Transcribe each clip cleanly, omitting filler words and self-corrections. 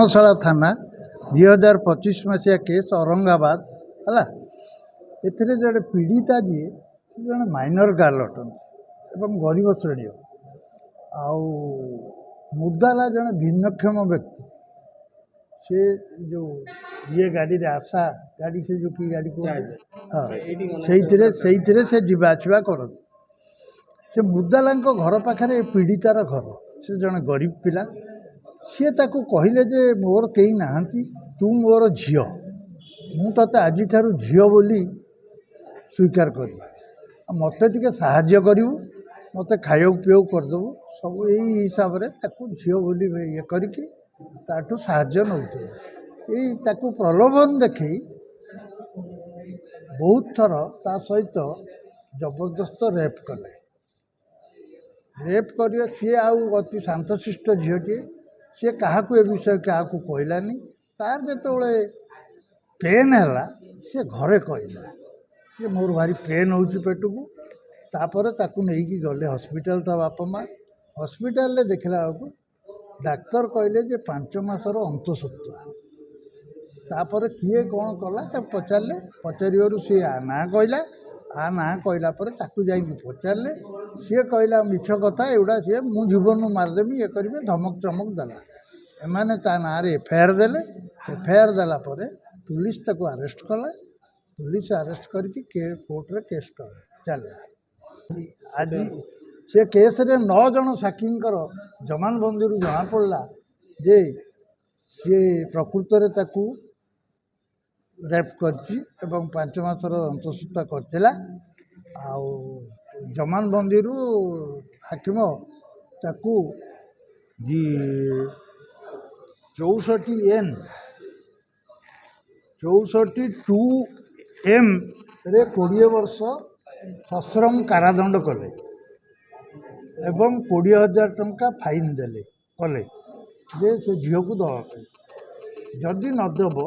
धर्मशाला थाना 2025 मसीहा केस औरंगाबाद है एथिरे जड़े पीड़िता जी जड़े माइनर गर्ल अटंती एवं गरीब श्रेणी आउ मुदाला जड़े भिन्नक्षम व्यक्ति से जो ये गाड़ी रे आशा गाड़ी से जो की गाड़ी को हाँ से जीवा आसवा करती से मुदाला घर पाखे पीड़ितार घर से जड़े गरीब पिला सी ताकू कहले जे मोर कई नहांती तू मोर झियो मु तते आज झियो बोली स्वीकार करी मत टे साहाय्य करू मत खाया पीऊ करदेबू सब यही हिसाब से ताकू झियो बोली ये करके ताठू साहाय्य नौ प्रलोभन देखे बहुत थर ता सहित जबरदस्त रेप कले रेप कर सी आउ अति शांतशिष्ट झीटे सी क्या ए विषय क्या कहलानी तार जो पेन है सी घरे कहला ये मोर भारी पेन हो पेट को तापर ताकू नहीं गले हॉस्पिटल ता बापा माँ हॉस्पिटल देखला बेलू डाक्तर कहले जे 5 मासर अंतसत्वा तापर किए कौन कला पचारे पचारू सी आ ना कहला आ ना कहला जा पचारे सी कहला मिछ कथा एगुड़ा सी मु जीवन मारदेमी ये करेंगे धमक चमक देला एमाने ता ना एफआईआर देले एफआईआर देला पुलिस ताको अरेस्ट कला पुलिस अरेस्ट करके कोर्ट रे केस कर चल आज से केस रे 9 जन साक्षी जमानबंदी जना पड़ा जे सी प्रकृत रे ताकू रेप करची एवं 5 मासर अंतसत्ता करथिला आउ जमानबंदी हाकिम ताकू 64N 64(2)M रे 20 वर्ष सश्रम कारादंड कले एवं 20,000 टंका फाइन देले कले जे से झील को दवाई जदि नदेव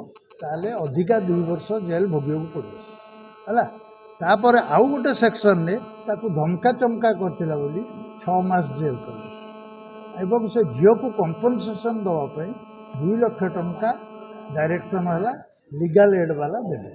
ताले अधिका 2 वर्ष जेल भोग पड़े तापर आउ गोटे सेक्शन ने ताकू धमका चमका करथिला बोली 6 मास जेल कले एवं से झील को कंपनसेशन दवाई 2 लाख टंका डायरेक्शन है लीगल एड वाला देवे।